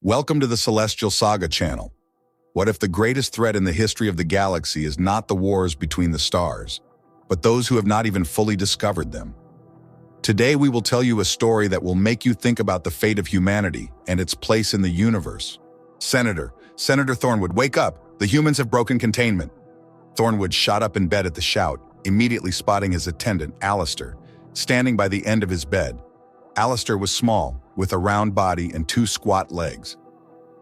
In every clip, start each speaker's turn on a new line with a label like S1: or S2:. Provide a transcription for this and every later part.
S1: Welcome to the Celestial Saga channel. What if the greatest threat in the history of the galaxy is not the wars between the stars, but those who have not even fully discovered them? Today we will tell you a story that will make you think about the fate of humanity and its place in the universe. Senator Thornwood, wake up! The humans have broken containment. Thornwood shot up in bed at the shout, immediately spotting his attendant, Alistair, standing by the end of his bed. Alistair was small, with a round body and two squat legs.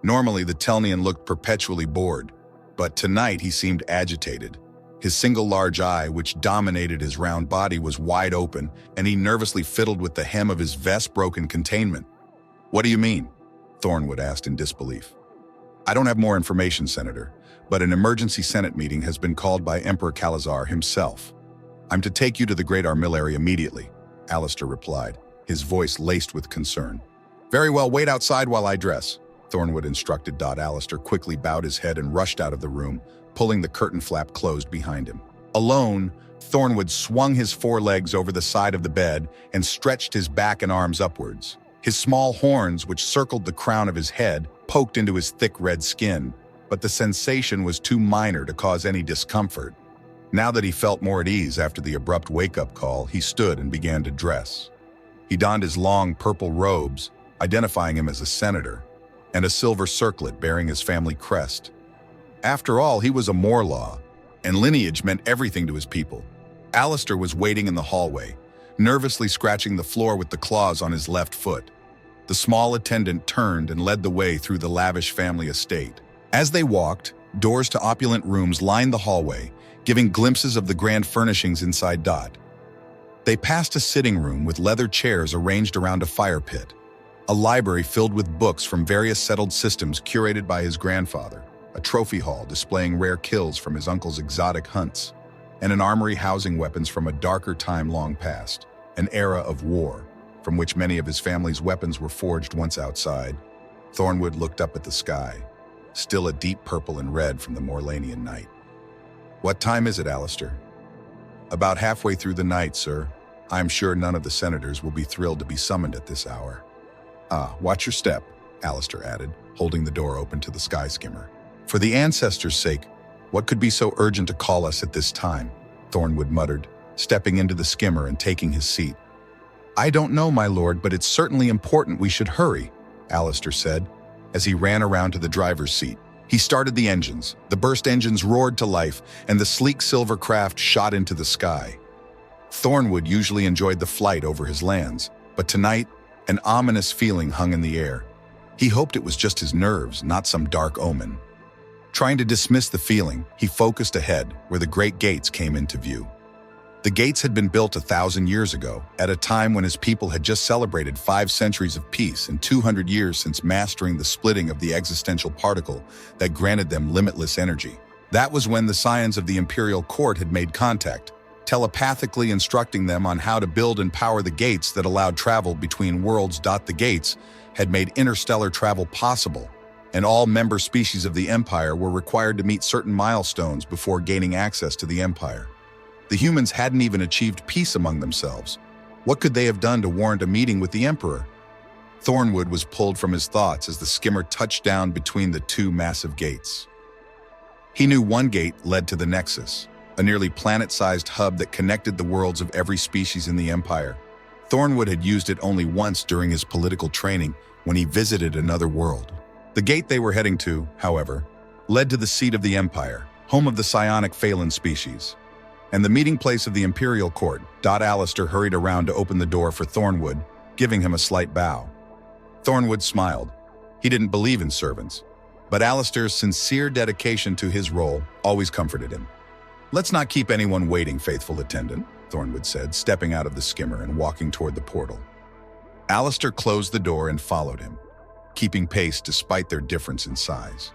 S1: Normally, the Telnian looked perpetually bored, but tonight he seemed agitated. His single large eye, which dominated his round body, was wide open, and he nervously fiddled with the hem of his vest broken containment. "What do you mean?" Thornwood asked in disbelief. "I don't have more information, Senator, but an emergency Senate meeting has been called by Emperor Calazar himself. I'm to take you to the Great Armillary immediately," Alistair replied, his voice laced with concern. "Very well, wait outside while I dress," Thornwood instructed. Alistair quickly bowed his head and rushed out of the room, pulling the curtain flap closed behind him. Alone, Thornwood swung his forelegs over the side of the bed and stretched his back and arms upwards. His small horns, which circled the crown of his head, poked into his thick red skin, but the sensation was too minor to cause any discomfort. Now that he felt more at ease after the abrupt wake-up call, he stood and began to dress. He donned his long purple robes, identifying him as a senator, and a silver circlet bearing his family crest. After all, he was a Morlaw, and lineage meant everything to his people. Alistair was waiting in the hallway, nervously scratching the floor with the claws on his left foot. The small attendant turned and led the way through the lavish family estate. As they walked, doors to opulent rooms lined the hallway, giving glimpses of the grand furnishings inside. They passed a sitting room with leather chairs arranged around a fire pit, a library filled with books from various settled systems curated by his grandfather, a trophy hall displaying rare kills from his uncle's exotic hunts, and an armory housing weapons from a darker time long past, an era of war, from which many of his family's weapons were forged once outside. Thornwood looked up at the sky, still a deep purple and red from the Morlanian night. "What time is it, Alistair?" "About halfway through the night, sir. I'm sure none of the senators will be thrilled to be summoned at this hour." "Ah, watch your step," Alistair added, holding the door open to the sky skimmer. "For the ancestors' sake, what could be so urgent to call us at this time?" Thornwood muttered, stepping into the skimmer and taking his seat. "I don't know, my lord, but it's certainly important we should hurry," Alistair said, as he ran around to the driver's seat. He started the engines. The burst engines roared to life, and the sleek silver craft shot into the sky. Thornwood usually enjoyed the flight over his lands, but tonight, an ominous feeling hung in the air. He hoped it was just his nerves, not some dark omen. Trying to dismiss the feeling, he focused ahead, where the great gates came into view. The gates had been built 1,000 years ago, at a time when his people had just celebrated 5 centuries of peace and 200 years since mastering the splitting of the existential particle that granted them limitless energy. That was when the scions of the Imperial Court had made contact, telepathically instructing them on how to build and power the gates that allowed travel between worlds. The gates had made interstellar travel possible, and all member species of the Empire were required to meet certain milestones before gaining access to the Empire. The humans hadn't even achieved peace among themselves. What could they have done to warrant a meeting with the Emperor? Thornwood was pulled from his thoughts as the skimmer touched down between the two massive gates. He knew one gate led to the Nexus, a nearly planet-sized hub that connected the worlds of every species in the Empire. Thornwood had used it only once during his political training when he visited another world. The gate they were heading to, however, led to the seat of the Empire, home of the psionic Phelan species, and the meeting place of the Imperial Court. Alistair hurried around to open the door for Thornwood, giving him a slight bow. Thornwood smiled. He didn't believe in servants, but Alistair's sincere dedication to his role always comforted him. "Let's not keep anyone waiting, faithful attendant," Thornwood said, stepping out of the skimmer and walking toward the portal. Alistair closed the door and followed him, keeping pace despite their difference in size.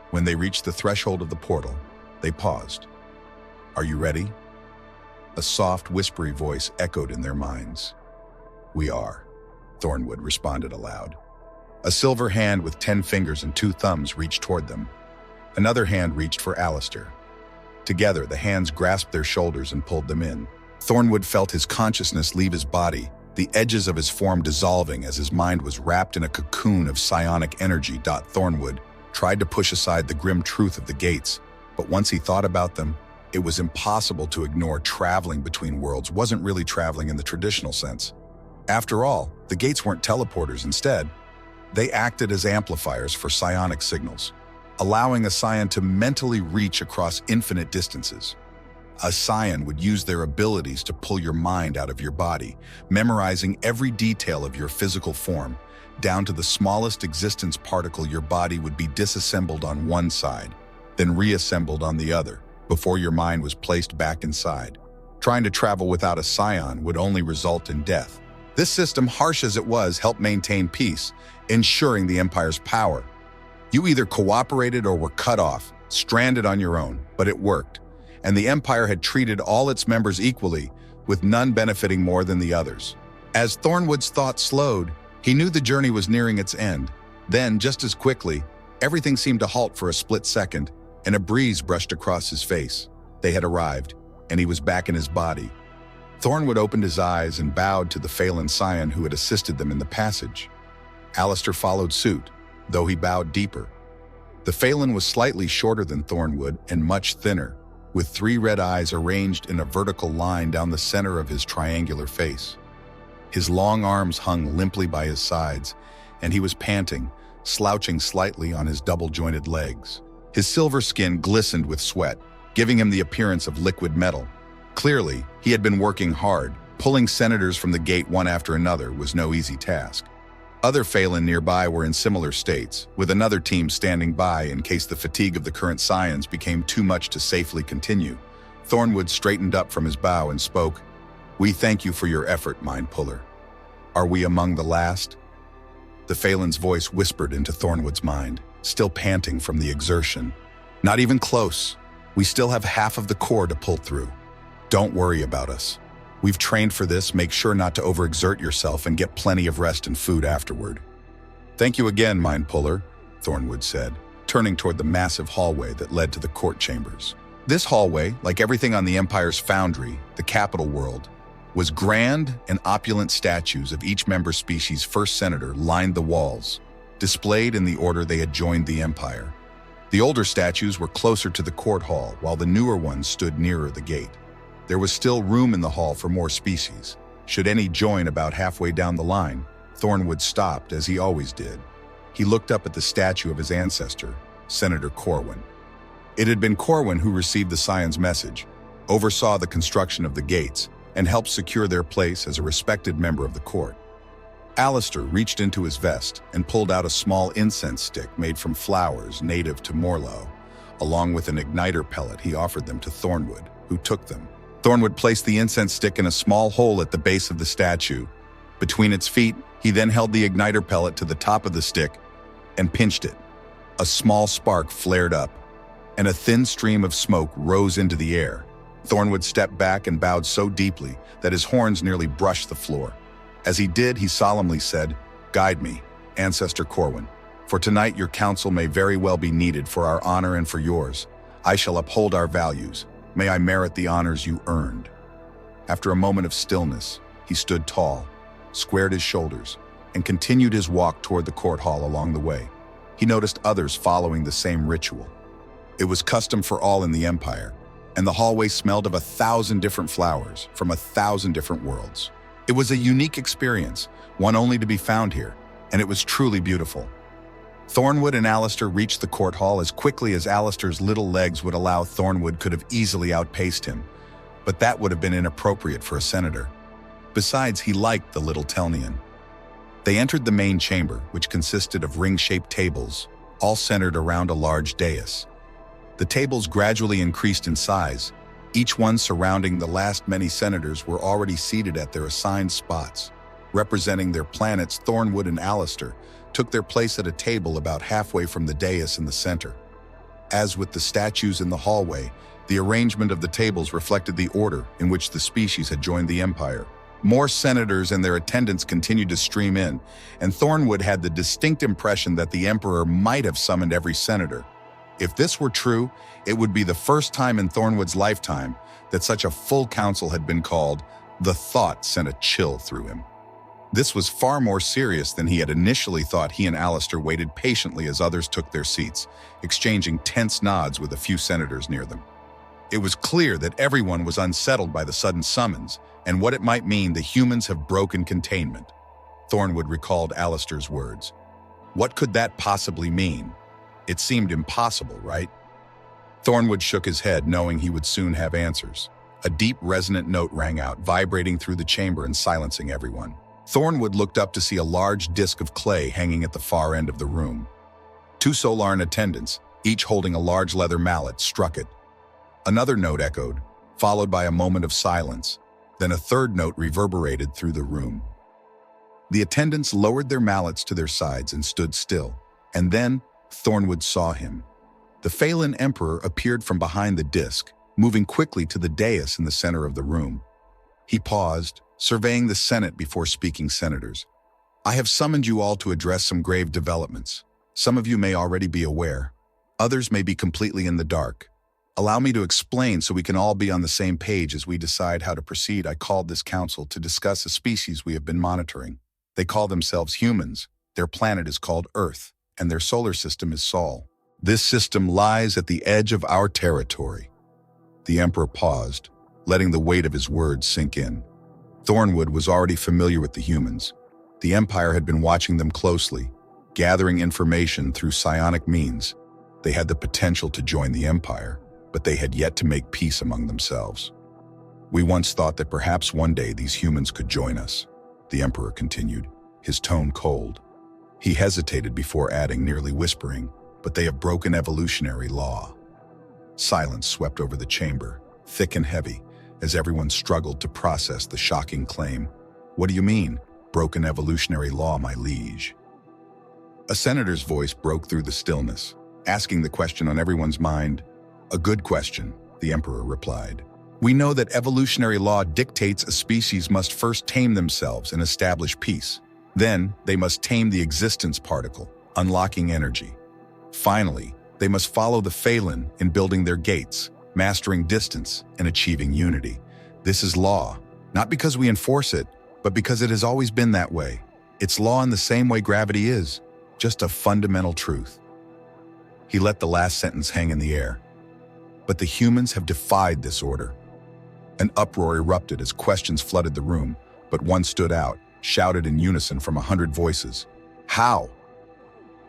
S1: When they reached the threshold of the portal, they paused. "Are you ready?" A soft, whispery voice echoed in their minds. "We are," Thornwood responded aloud. A silver hand with 10 fingers and 2 thumbs reached toward them. Another hand reached for Alistair. Together, the hands grasped their shoulders and pulled them in. Thornwood felt his consciousness leave his body, the edges of his form dissolving as his mind was wrapped in a cocoon of psionic energy. Thornwood tried to push aside the grim truth of the gates, but once he thought about them, it was impossible to ignore. Traveling between worlds wasn't really traveling in the traditional sense. After all, the gates weren't teleporters. Instead, they acted as amplifiers for psionic signals, allowing a scion to mentally reach across infinite distances. A scion would use their abilities to pull your mind out of your body, memorizing every detail of your physical form, down to the smallest existence particle. Your body would be disassembled on one side, then reassembled on the other, before your mind was placed back inside. Trying to travel without a scion would only result in death. This system, harsh as it was, helped maintain peace, ensuring the Empire's power. You either cooperated or were cut off, stranded on your own, but it worked. And the Empire had treated all its members equally, with none benefiting more than the others. As Thornwood's thoughts slowed, he knew the journey was nearing its end. Then, just as quickly, everything seemed to halt for a split second, and a breeze brushed across his face. They had arrived, and he was back in his body. Thornwood opened his eyes and bowed to the Phelan scion who had assisted them in the passage. Alistair followed suit, though he bowed deeper. The Phelan was slightly shorter than Thornwood and much thinner, with 3 red eyes arranged in a vertical line down the center of his triangular face. His long arms hung limply by his sides, and he was panting, slouching slightly on his double-jointed legs. His silver skin glistened with sweat, giving him the appearance of liquid metal. Clearly, he had been working hard. Pulling senators from the gate one after another was no easy task. Other Phelan nearby were in similar states, with another team standing by in case the fatigue of the current scions became too much to safely continue. Thornwood straightened up from his bow and spoke, "We thank you for your effort, Mind Puller. Are we among the last?" The Phelan's voice whispered into Thornwood's mind, still panting from the exertion. "Not even close. We still have half of the core to pull through. Don't worry about us. We've trained for this. Make sure not to overexert yourself and get plenty of rest and food afterward." "Thank you again, Mind Puller," Thornwood said, turning toward the massive hallway that led to the court chambers. This hallway, like everything on the Empire's foundry, the capital world, was grand, and opulent statues of each member species' first senator lined the walls, displayed in the order they had joined the Empire. The older statues were closer to the court hall, while the newer ones stood nearer the gate. There was still room in the hall for more species. Should any join about halfway down the line, Thornwood stopped, as he always did. He looked up at the statue of his ancestor, Senator Corwin. It had been Corwin who received the scion's message, oversaw the construction of the gates, and helped secure their place as a respected member of the court. Alistair reached into his vest and pulled out a small incense stick made from flowers native to Morlow. Along with an igniter pellet, he offered them to Thornwood, who took them. Thornwood placed the incense stick in a small hole at the base of the statue. Between its feet, he then held the igniter pellet to the top of the stick and pinched it. A small spark flared up, and a thin stream of smoke rose into the air. Thornwood stepped back and bowed so deeply that his horns nearly brushed the floor. As he did, he solemnly said, "Guide me, Ancestor Corwin, for tonight your counsel may very well be needed for our honor and for yours. I shall uphold our values. May I merit the honors you earned." After a moment of stillness, he stood tall, squared his shoulders, and continued his walk toward the court hall. Along the way, he noticed others following the same ritual. It was custom for all in the Empire, and the hallway smelled of 1,000 different flowers from 1,000 different worlds. It was a unique experience, one only to be found here, and it was truly beautiful. Thornwood and Alistair reached the court hall as quickly as Alistair's little legs would allow. Thornwood could have easily outpaced him, but that would have been inappropriate for a senator. Besides, he liked the little Telnian. They entered the main chamber, which consisted of ring-shaped tables, all centered around a large dais. The tables gradually increased in size. Each one surrounding the last many senators were already seated at their assigned spots. Representing their planets, Thornwood and Alistair took their place at a table about halfway from the dais in the center. As with the statues in the hallway, the arrangement of the tables reflected the order in which the species had joined the Empire. More senators and their attendants continued to stream in, and Thornwood had the distinct impression that the Emperor might have summoned every senator. If this were true, it would be the first time in Thornwood's lifetime that such a full council had been called. The thought sent a chill through him. This was far more serious than he had initially thought. He and Alistair waited patiently as others took their seats, exchanging tense nods with a few senators near them. It was clear that everyone was unsettled by the sudden summons and what it might mean. The humans have broken containment. Thornwood recalled Alistair's words. What could that possibly mean? It seemed impossible, right? Thornwood shook his head, knowing he would soon have answers. A deep, resonant note rang out, vibrating through the chamber and silencing everyone. Thornwood looked up to see a large disk of clay hanging at the far end of the room. Two Solaran attendants, each holding a large leather mallet, struck it. Another note echoed, followed by a moment of silence. Then a third note reverberated through the room. The attendants lowered their mallets to their sides and stood still. And then Thornwood saw him. The Phelan Emperor appeared from behind the disk, moving quickly to the dais in the center of the room. He paused, surveying the Senate before speaking. Senators, I have summoned you all to address some grave developments. Some of you may already be aware. Others may be completely in the dark. Allow me to explain so we can all be on the same page as we decide how to proceed. I called this council to discuss a species we have been monitoring. They call themselves humans. Their planet is called Earth, and their solar system is Sol. This system lies at the edge of our territory. The Emperor paused, letting the weight of his words sink in. Thornwood was already familiar with the humans. The Empire had been watching them closely, gathering information through psionic means. They had the potential to join the Empire, but they had yet to make peace among themselves. We once thought that perhaps one day these humans could join us, the Emperor continued, his tone cold. He hesitated before adding, nearly whispering, but they have broken evolutionary law. Silence swept over the chamber, thick and heavy, as everyone struggled to process the shocking claim. What do you mean, broken evolutionary law, my liege? A senator's voice broke through the stillness, asking the question on everyone's mind. A good question, the Emperor replied. We know that evolutionary law dictates a species must first tame themselves and establish peace. Then, they must tame the existence particle, unlocking energy. Finally, they must follow the Phelan in building their gates, mastering distance, and achieving unity. This is law, not because we enforce it, but because it has always been that way. It's law in the same way gravity is, just a fundamental truth. He let the last sentence hang in the air. But the humans have defied this order. An uproar erupted as questions flooded the room, but one stood out, shouted in unison from 100 voices. How?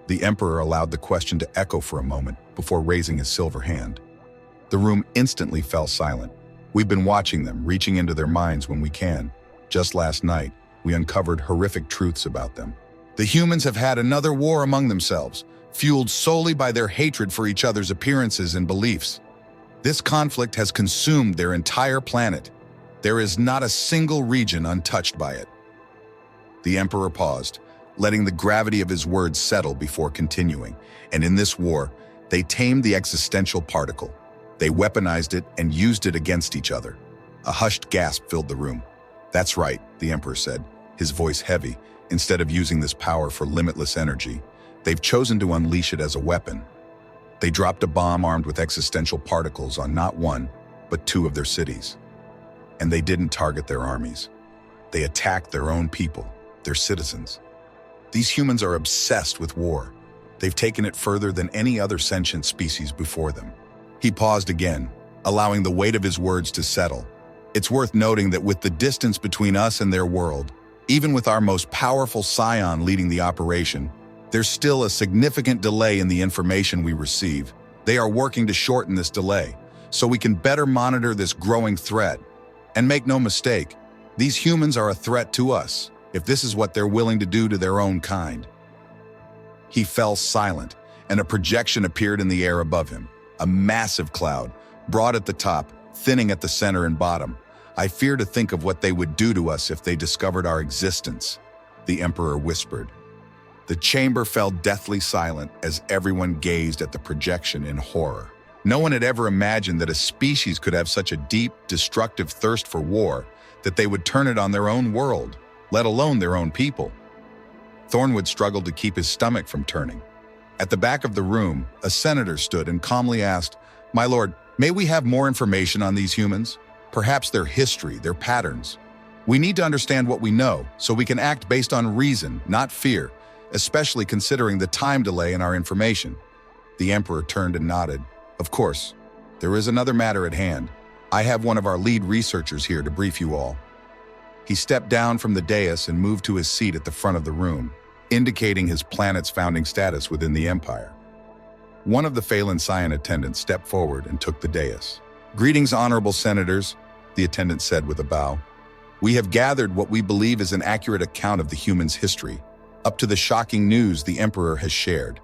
S1: The Emperor allowed the question to echo for a moment before raising his silver hand. The room instantly fell silent. We've been watching them, reaching into their minds when we can. Just last night, we uncovered horrific truths about them. The humans have had another war among themselves, fueled solely by their hatred for each other's appearances and beliefs. This conflict has consumed their entire planet. There is not a single region untouched by it. The Emperor paused, letting the gravity of his words settle before continuing. And in this war, they tamed the existential particle. They weaponized it and used it against each other. A hushed gasp filled the room. That's right, the Emperor said, his voice heavy. Instead of using this power for limitless energy, they've chosen to unleash it as a weapon. They dropped a bomb armed with existential particles on not one, but two of their cities. And they didn't target their armies. They attacked their own people, their citizens. These humans are obsessed with war. They've taken it further than any other sentient species before them. He paused again, allowing the weight of his words to settle. It's worth noting that with the distance between us and their world, even with our most powerful scion leading the operation, there's still a significant delay in the information we receive. They are working to shorten this delay, so we can better monitor this growing threat. And make no mistake, these humans are a threat to us, if this is what they're willing to do to their own kind. He fell silent, and a projection appeared in the air above him. A massive cloud, broad at the top, thinning at the center and bottom. I fear to think of what they would do to us if they discovered our existence, the Emperor whispered. The chamber fell deathly silent as everyone gazed at the projection in horror. No one had ever imagined that a species could have such a deep, destructive thirst for war that they would turn it on their own world, let alone their own people. Thornwood struggled to keep his stomach from turning. At the back of the room, a senator stood and calmly asked, "My lord, may we have more information on these humans? Perhaps their history, their patterns." We need to understand what we know so we can act based on reason, not fear, especially considering the time delay in our information. The Emperor turned and nodded. Of course, there is another matter at hand. I have one of our lead researchers here to brief you all. He stepped down from the dais and moved to his seat at the front of the room, indicating his planet's founding status within the Empire. One of the Phelan Scion attendants stepped forward and took the dais. "Greetings, honorable senators," the attendant said with a bow. "We have gathered what we believe is an accurate account of the humans' history, up to the shocking news the Emperor has shared.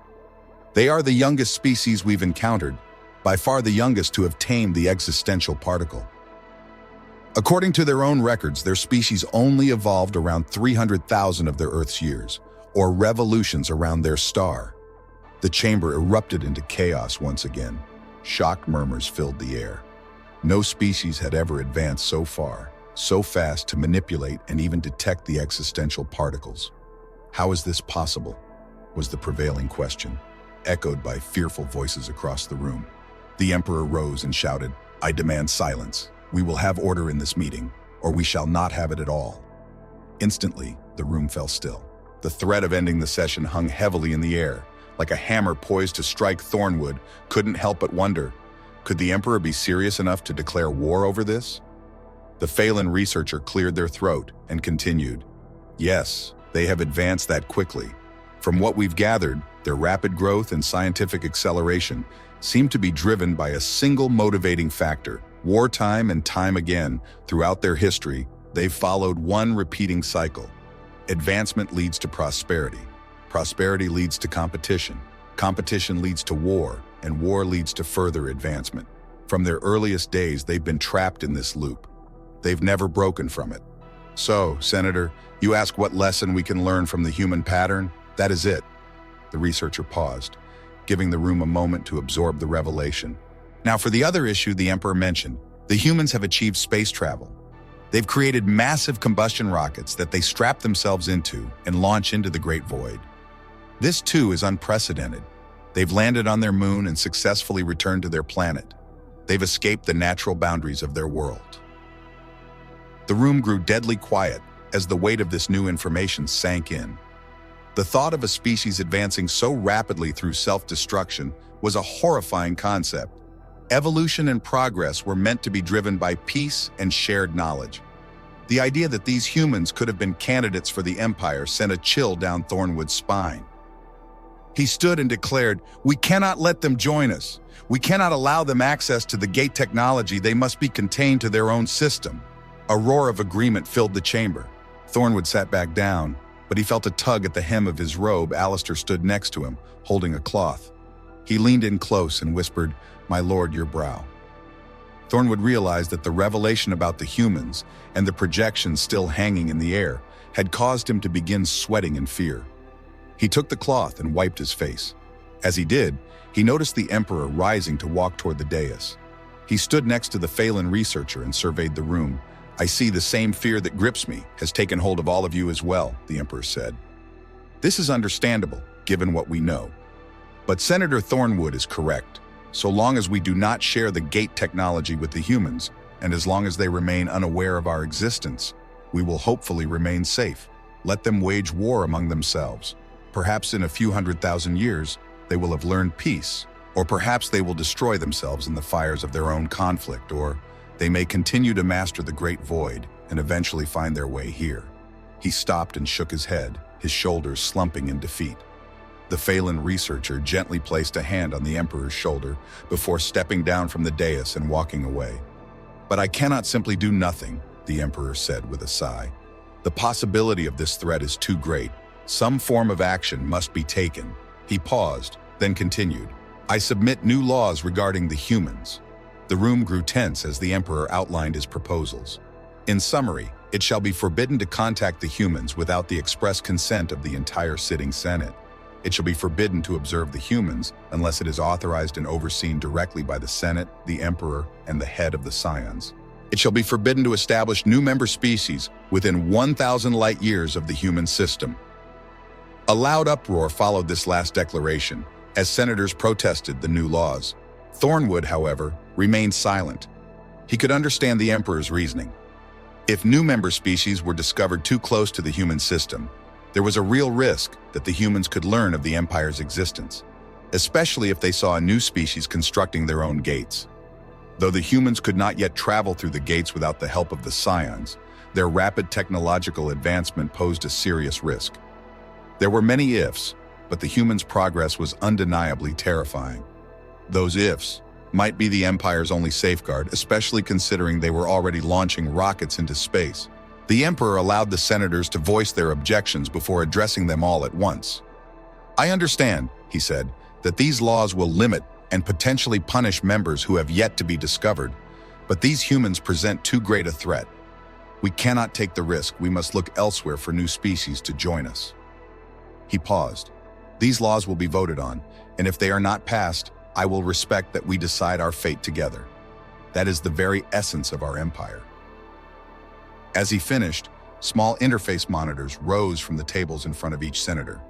S1: They are the youngest species we've encountered, by far the youngest to have tamed the existential particle. According to their own records, their species only evolved around 300,000 of their Earth's years, or revolutions around their star." The chamber erupted into chaos once again. Shocked murmurs filled the air. No species had ever advanced so far, so fast to manipulate and even detect the existential particles. "How is this possible?" was the prevailing question, echoed by fearful voices across the room. The Emperor rose and shouted, "I demand silence. We will have order in this meeting, or we shall not have it at all." Instantly, the room fell still. The threat of ending the session hung heavily in the air, like a hammer poised to strike Thornwood couldn't help but wonder, could the Emperor be serious enough to declare war over this? The Phelan researcher cleared their throat and continued, "Yes, they have advanced that quickly. From what we've gathered, their rapid growth and scientific acceleration seem to be driven by a single motivating factor. Wartime and time again, throughout their history, they've followed one repeating cycle. Advancement leads to prosperity. Prosperity leads to competition. Competition leads to war, and war leads to further advancement. From their earliest days, they've been trapped in this loop. They've never broken from it. So, Senator, you ask what lesson we can learn from the human pattern? That is it." The researcher paused, giving the room a moment to absorb the revelation. Now, for the other issue the Emperor mentioned, the humans have achieved space travel. They've created massive combustion rockets that they strap themselves into and launch into the Great Void. This, too, is unprecedented. They've landed on their moon and successfully returned to their planet. They've escaped the natural boundaries of their world. The room grew deadly quiet as the weight of this new information sank in. The thought of a species advancing so rapidly through self-destruction was a horrifying concept. Evolution and progress were meant to be driven by peace and shared knowledge. The idea that these humans could have been candidates for the Empire sent a chill down Thornwood's spine. He stood and declared, "We cannot let them join us. We cannot allow them access to the gate technology. They must be contained to their own system." A roar of agreement filled the chamber. Thornwood sat back down, but he felt a tug at the hem of his robe. Alistair stood next to him, holding a cloth. He leaned in close and whispered, "My lord, your brow." Thornwood realized that the revelation about the humans and the projections still hanging in the air had caused him to begin sweating in fear. He took the cloth and wiped his face. As he did, he noticed the Emperor rising to walk toward the dais. He stood next to the Phelan researcher and surveyed the room. "I see the same fear that grips me has taken hold of all of you as well," the Emperor said. "This is understandable, given what we know. But Senator Thornwood is correct. So long as we do not share the gate technology with the humans, and as long as they remain unaware of our existence, we will hopefully remain safe. Let them wage war among themselves. Perhaps in a few 100,000 years, they will have learned peace, or perhaps they will destroy themselves in the fires of their own conflict, or they may continue to master the Great Void and eventually find their way here." He stopped and shook his head, his shoulders slumping in defeat. The Phelan researcher gently placed a hand on the Emperor's shoulder before stepping down from the dais and walking away. "But I cannot simply do nothing," the Emperor said with a sigh. "The possibility of this threat is too great. Some form of action must be taken." He paused, then continued, "I submit new laws regarding the humans." The room grew tense as the Emperor outlined his proposals. In summary, it shall be forbidden to contact the humans without the express consent of the entire sitting Senate. It shall be forbidden to observe the humans unless it is authorized and overseen directly by the Senate, the Emperor, and the head of the Scions. It shall be forbidden to establish new member species within 1,000 light years of the human system. A loud uproar followed this last declaration, as senators protested the new laws. Thornwood, however, remained silent. He could understand the Emperor's reasoning. If new member species were discovered too close to the human system, there was a real risk that the humans could learn of the Empire's existence, especially if they saw a new species constructing their own gates. Though the humans could not yet travel through the gates without the help of the Scions, their rapid technological advancement posed a serious risk. There were many ifs, but the humans' progress was undeniably terrifying. Those ifs might be the Empire's only safeguard, especially considering they were already launching rockets into space. The Emperor allowed the senators to voice their objections before addressing them all at once. "I understand," he said, "that these laws will limit and potentially punish members who have yet to be discovered, but these humans present too great a threat. We cannot take the risk. We must look elsewhere for new species to join us." He paused. "These laws will be voted on, and if they are not passed, I will respect that we decide our fate together. That is the very essence of our empire." As he finished, small interface monitors rose from the tables in front of each senator.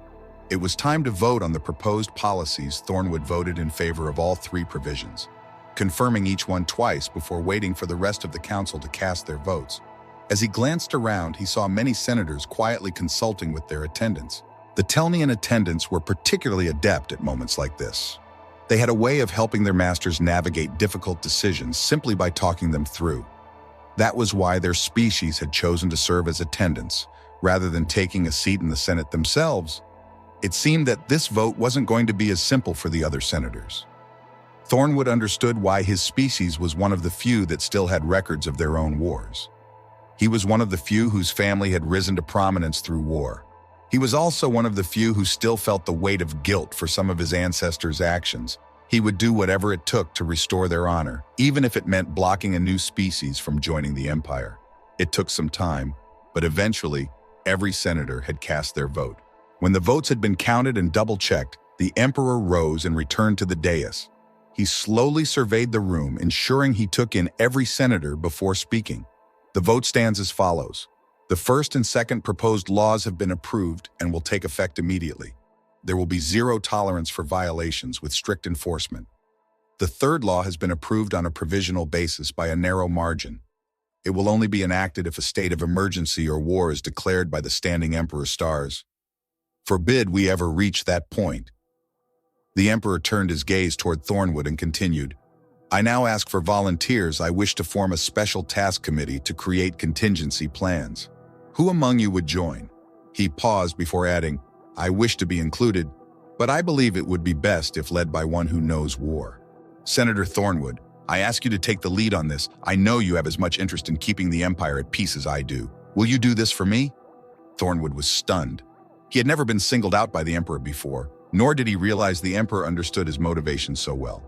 S1: It was time to vote on the proposed policies. Thornwood voted in favor of all three provisions, confirming each one twice before waiting for the rest of the council to cast their votes. As he glanced around, he saw many senators quietly consulting with their attendants. The Telnian attendants were particularly adept at moments like this. They had a way of helping their masters navigate difficult decisions simply by talking them through. That was why their species had chosen to serve as attendants, rather than taking a seat in the Senate themselves. It seemed that this vote wasn't going to be as simple for the other senators. Thornwood understood why his species was one of the few that still had records of their own wars. He was one of the few whose family had risen to prominence through war. He was also one of the few who still felt the weight of guilt for some of his ancestors' actions. He would do whatever it took to restore their honor, even if it meant blocking a new species from joining the Empire. It took some time, but eventually, every senator had cast their vote. When the votes had been counted and double-checked, the Emperor rose and returned to the dais. He slowly surveyed the room, ensuring he took in every senator before speaking. The vote stands as follows. The first and second proposed laws have been approved and will take effect immediately. There will be zero tolerance for violations with strict enforcement. The third law has been approved on a provisional basis by a narrow margin. It will only be enacted if a state of emergency or war is declared by the standing Emperor stars. Forbid we ever reach that point. The Emperor turned his gaze toward Thornwood and continued, "I now ask for volunteers. I wish to form a special task committee to create contingency plans. Who among you would join?" He paused before adding, "I wish to be included, but I believe it would be best if led by one who knows war." "Senator Thornwood, I ask you to take the lead on this. I know you have as much interest in keeping the Empire at peace as I do. Will you do this for me?" Thornwood was stunned. He had never been singled out by the Emperor before, nor did he realize the Emperor understood his motivations so well.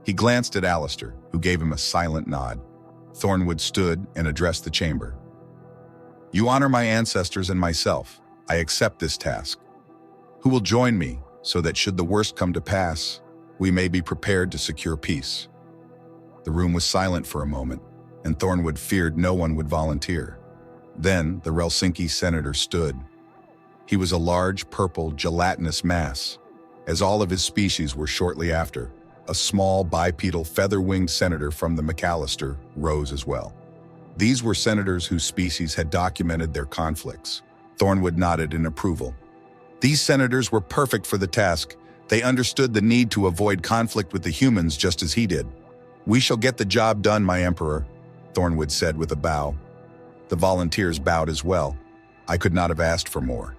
S1: He glanced at Alistair, who gave him a silent nod. Thornwood stood and addressed the chamber. "You honor my ancestors and myself. I accept this task. Who will join me, so that should the worst come to pass, we may be prepared to secure peace?" The room was silent for a moment, and Thornwood feared no one would volunteer. Then the Helsinki senator stood. He was a large, purple, gelatinous mass, as all of his species were shortly after. A small, bipedal, feather-winged senator from the McAllister rose as well. These were senators whose species had documented their conflicts. Thornwood nodded in approval. These senators were perfect for the task. They understood the need to avoid conflict with the humans just as he did. "We shall get the job done, my Emperor," Thornwood said with a bow. The volunteers bowed as well. "I could not have asked for more.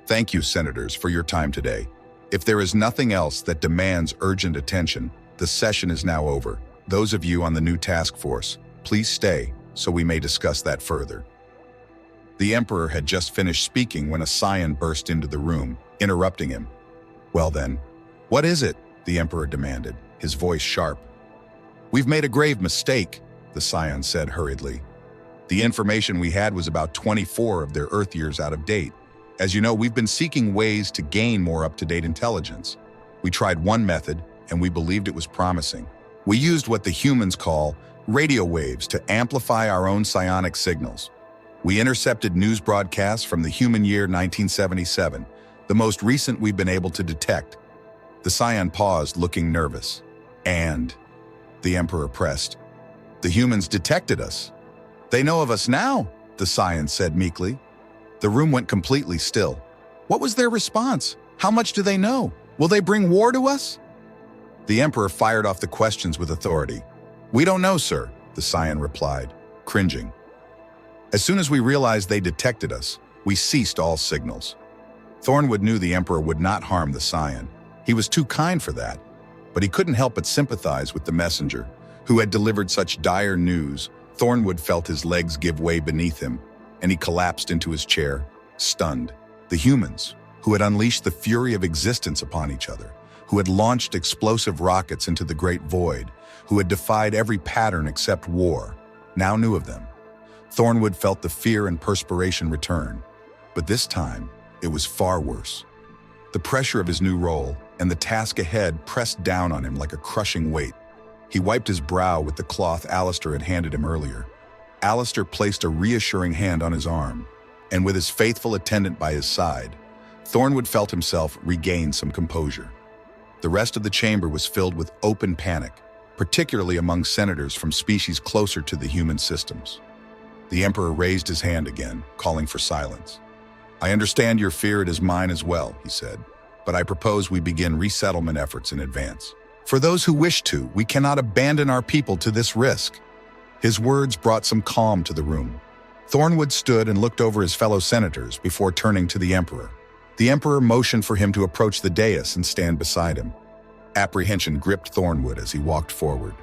S1: Thank you, senators, for your time today. If there is nothing else that demands urgent attention, the session is now over. Those of you on the new task force, please stay so we may discuss that further." The Emperor had just finished speaking when a scion burst into the room, interrupting him. "Well then, what is it?" the Emperor demanded, his voice sharp. "We've made a grave mistake," the scion said hurriedly. "The information we had was about 24 of their Earth years out of date. As you know, we've been seeking ways to gain more up-to-date intelligence. We tried one method, and we believed it was promising. We used what the humans call radio waves to amplify our own psionic signals. We intercepted news broadcasts from the human year 1977, the most recent we've been able to detect." The scion paused, looking nervous. "And?" the Emperor pressed. "The humans detected us. They know of us now," the Scion said meekly. The room went completely still. What was their response? How much do they know? Will they bring war to us? The Emperor fired off the questions with authority. We don't know, sir, the Scion replied, cringing. As soon as we realized they detected us, we ceased all signals. Thornwood knew the Emperor would not harm the Scion. He was too kind for that, but he couldn't help but sympathize with the messenger, who had delivered such dire news. Thornwood felt his legs give way beneath him, and he collapsed into his chair, stunned. The humans, who had unleashed the fury of existence upon each other, who had launched explosive rockets into the great void, who had defied every pattern except war, now knew of them. Thornwood felt the fear and perspiration return, but this time it was far worse. The pressure of his new role and the task ahead pressed down on him like a crushing weight. He wiped his brow with the cloth Alistair had handed him earlier. Alistair placed a reassuring hand on his arm, and with his faithful attendant by his side, Thornwood felt himself regain some composure. The rest of the chamber was filled with open panic, particularly among senators from species closer to the human systems. The Emperor raised his hand again, calling for silence. I understand your fear, it is mine as well, he said, but I propose we begin resettlement efforts in advance. For those who wish to, we cannot abandon our people to this risk. His words brought some calm to the room. Thornwood stood and looked over his fellow senators before turning to the Emperor. The Emperor motioned for him to approach the dais and stand beside him. Apprehension gripped Thornwood as he walked forward.